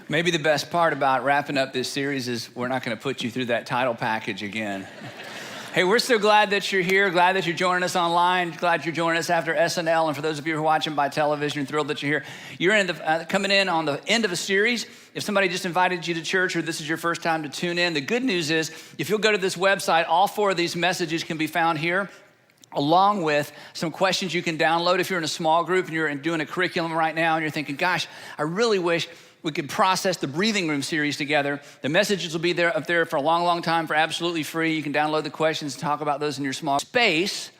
Maybe the best part about wrapping up this series is we're not going to put you through that title package again. Hey, we're so glad that you're here, glad that you're joining us online, glad you're joining us after SNL, and for those of you who are watching by television, thrilled that you're here. You're coming in on the end of a series. If somebody just invited you to church or this is your first time to tune in, the good news is if you'll go to this website, all 4 of these messages can be found here, along with some questions you can download. If you're in a small group and you're doing a curriculum right now and you're thinking, gosh, I really wish we could process the Breathing Room series together. The messages will be there up there for a long, long time for absolutely free. You can download the questions and talk about those in your small space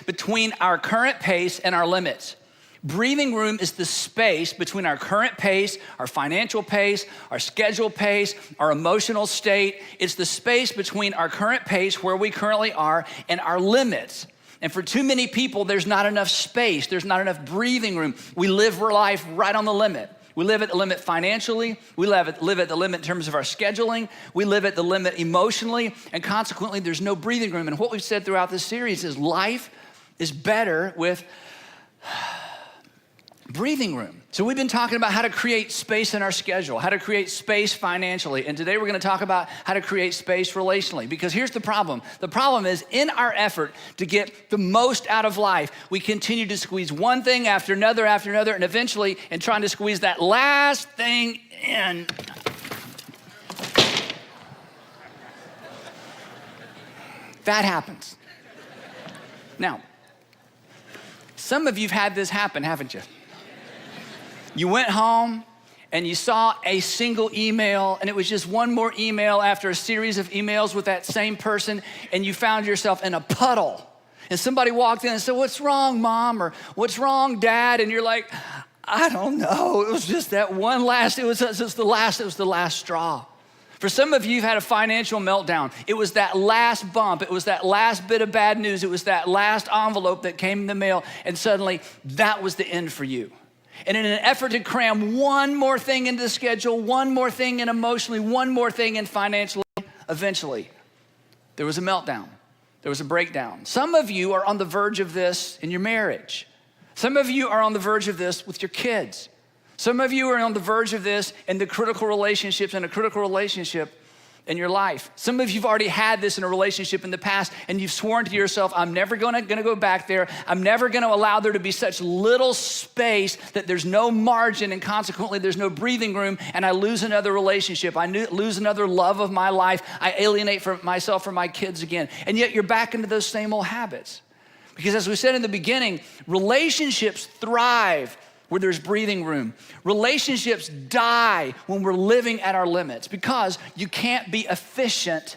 between our current pace and our limits. Breathing Room is the space between our current pace, our financial pace, our schedule pace, our emotional state. It's the space between our current pace, where we currently are, and our limits. And for too many people, there's not enough space. There's not enough breathing room. We live life right on the limit. We live at the limit financially. We live at the limit in terms of our scheduling. We live at the limit emotionally. And consequently, there's no breathing room. And what we've said throughout this series is life is better with breathing room. So we've been talking about how to create space in our schedule, how to create space financially. And today we're going to talk about how to create space relationally. Because here's the problem. The problem is, in our effort to get the most out of life, we continue to squeeze one thing after another, and eventually, in trying to squeeze that last thing in, that happens. Now, some of you've had this happen, haven't you? You went home and you saw a single email, and it was just one more email after a series of emails with that same person, and you found yourself in a puddle. And somebody walked in and said, "What's wrong, Mom?" or "What's wrong, Dad?" And you're like, "I don't know. It was just that one last, it was the last straw." For some of you, you've had a financial meltdown. It was that last bump. It was that last bit of bad news. It was that last envelope that came in the mail, and suddenly that was the end for you. And in an effort to cram one more thing into the schedule, one more thing in emotionally, one more thing in financially, eventually there was a meltdown. There was a breakdown. Some of you are on the verge of this in your marriage. Some of you are on the verge of this with your kids. Some of you are on the verge of this in the critical relationships, in a critical relationship in your life. Some of you have already had this in a relationship in the past, and you've sworn to yourself, "I'm never gonna go back there. I'm never gonna allow there to be such little space that there's no margin, and consequently there's no breathing room, and I lose another relationship. I lose another love of my life. I alienate myself from my kids again." And yet you're back into those same old habits. Because as we said in the beginning, relationships thrive where there's breathing room. Relationships die when we're living at our limits, because you can't be efficient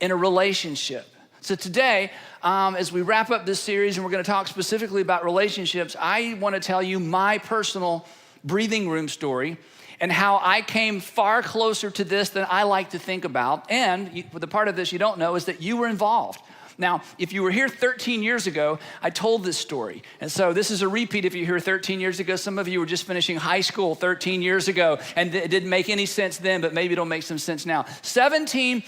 in a relationship. So today, as we wrap up this series and we're gonna talk specifically about relationships, I wanna tell you my personal breathing room story and how I came far closer to this than I like to think about. And the part of this you don't know is that you were involved. Now, if you were here 13 years ago, I told this story. And so this is a repeat if you were here 13 years ago. Some of you were just finishing high school 13 years ago, and it didn't make any sense then, but maybe it'll make some sense now. 17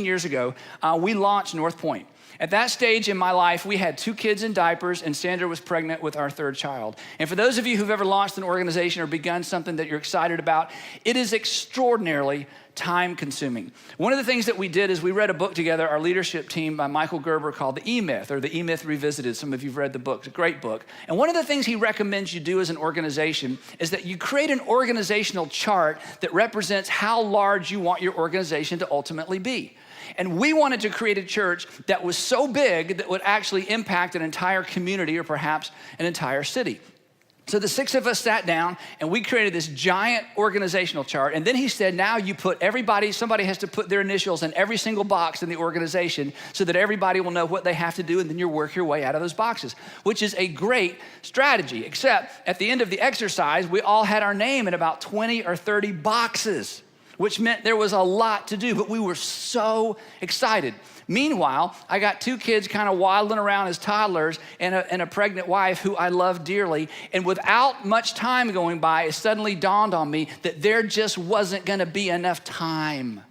years ago, we launched North Point. At that stage in my life, we had 2 kids in diapers, and Sandra was pregnant with our 3rd child. And for those of you who've ever launched an organization or begun something that you're excited about, it is extraordinarily time consuming. One of the things that we did is we read a book together, our leadership team, by Michael Gerber, called The E-Myth, or The E-Myth Revisited. Some of you have read the book. It's a great book. And one of the things he recommends you do as an organization is that you create an organizational chart that represents how large you want your organization to ultimately be. And we wanted to create a church that was so big that would actually impact an entire community, or perhaps an entire city. So the 6 of us sat down and we created this giant organizational chart. And then he said, now you put somebody has to put their initials in every single box in the organization so that everybody will know what they have to do, and then you work your way out of those boxes, which is a great strategy. Except at the end of the exercise, we all had our name in about 20 or 30 boxes, which meant there was a lot to do, but we were so excited. Meanwhile, I got 2 kids kind of waddling around as toddlers and a pregnant wife who I love dearly. And without much time going by, it suddenly dawned on me that there just wasn't gonna be enough time.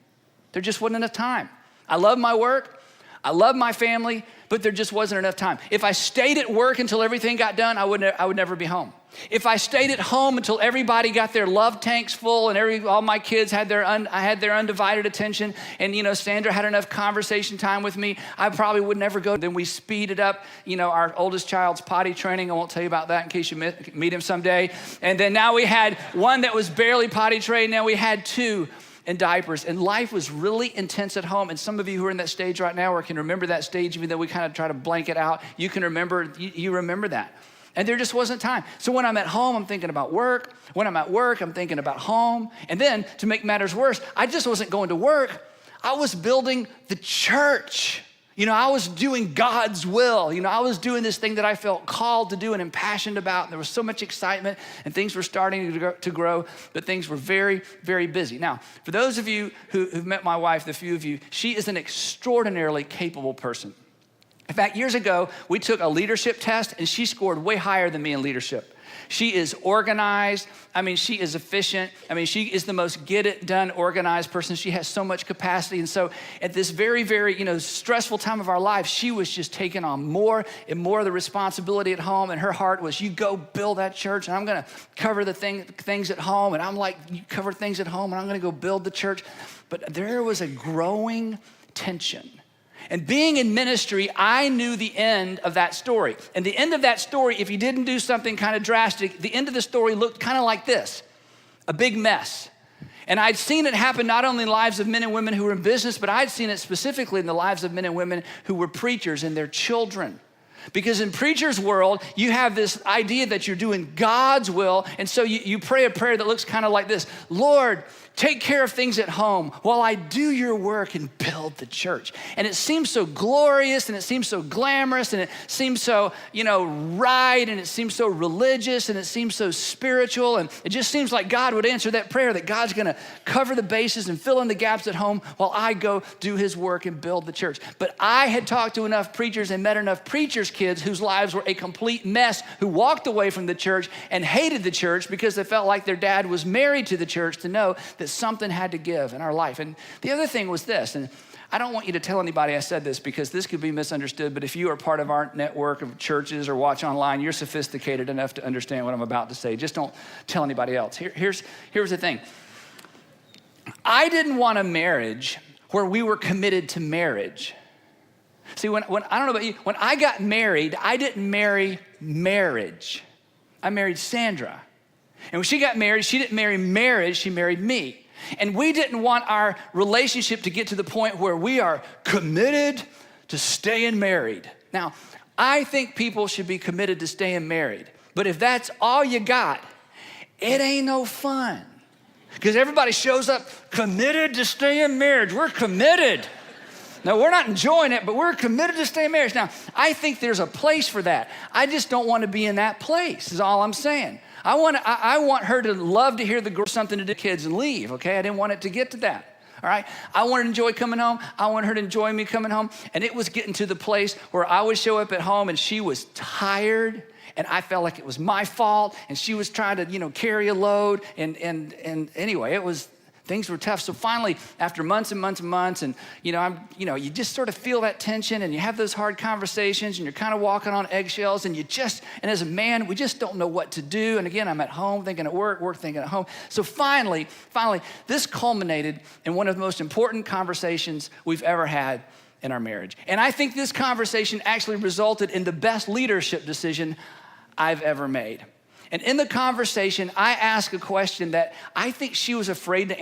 There just wasn't enough time. I love my work. I love my family, but there just wasn't enough time. If I stayed at work until everything got done, I would never be home. If I stayed at home until everybody got their love tanks full and all my kids had I had their undivided attention, and Sandra had enough conversation time with me, I probably would never go. Then we speeded up, our oldest child's potty training. I won't tell you about that in case you meet him someday. And then now we had one that was barely potty trained. Now we had two in diapers, and life was really intense at home. And some of you who are in that stage right now or can remember that stage, even though we kind of try to blank it out, you can remember, you remember that. And there just wasn't time. So when I'm at home, I'm thinking about work. When I'm at work, I'm thinking about home. And then to make matters worse, I just wasn't going to work. I was building the church. I was doing God's will. I was doing this thing that I felt called to do and impassioned about. And there was so much excitement and things were starting to grow, but things were very, very busy. Now, for those of you who've met my wife, the few of you, she is an extraordinarily capable person. In fact, years ago, we took a leadership test and she scored way higher than me in leadership. She is organized. She is efficient. She is the most get-it-done organized person. She has so much capacity. And so at this very, very, stressful time of our life, she was just taking on more and more of the responsibility at home. And her heart was, you go build that church, and I'm going to cover the things at home. And I'm like, you cover things at home, and I'm going to go build the church. But there was a growing tension. And being in ministry, I knew the end of that story. And the end of that story, if you didn't do something kind of drastic, the end of the story looked kind of like this, a big mess. And I'd seen it happen not only in the lives of men and women who were in business, but I'd seen it specifically in the lives of men and women who were preachers and their children. Because in preacher's world, you have this idea that you're doing God's will. And so you pray a prayer that looks kind of like this: Lord, take care of things at home while I do your work and build the church. And it seems so glorious, and it seems so glamorous, and it seems so, right, and it seems so religious, and it seems so spiritual. And it just seems like God would answer that prayer, that God's gonna cover the bases and fill in the gaps at home while I go do his work and build the church. But I had talked to enough preachers and met enough preachers' kids whose lives were a complete mess, who walked away from the church and hated the church because they felt like their dad was married to the church, to know that something had to give in our life. And the other thing was this, and I don't want you to tell anybody I said this because this could be misunderstood, but if you are part of our network of churches or watch online, you're sophisticated enough to understand what I'm about to say. Just don't tell anybody else. Here's the thing. I didn't want a marriage where we were committed to marriage. See, when I don't know about you, when I got married, I didn't marry marriage. I married Sandra. And when she got married, she didn't marry marriage, she married me. And we didn't want our relationship to get to the point where we are committed to staying married. Now, I think people should be committed to staying married. But if that's all you got, it ain't no fun. Because everybody shows up committed to staying married. We're committed. Now, we're not enjoying it, but we're committed to staying married. Now, I think there's a place for that. I just don't want to be in that place, is all I'm saying. I want her to love to hear the girl something to do with kids and leave, okay? I didn't want it to get to that, all right? I wanted to enjoy coming home. I wanted her to enjoy me coming home. And it was getting to the place where I would show up at home and she was tired and I felt like it was my fault and she was trying to, carry a load. And anyway, things were tough. So finally, after months and months and months, and you just sort of feel that tension, and you have those hard conversations, and you're kind of walking on eggshells, and as a man, we just don't know what to do. And again, I'm at home thinking at work thinking at home. So finally, this culminated in one of the most important conversations we've ever had in our marriage. And I think this conversation actually resulted in the best leadership decision I've ever made. And in the conversation, I asked a question that I think she was afraid to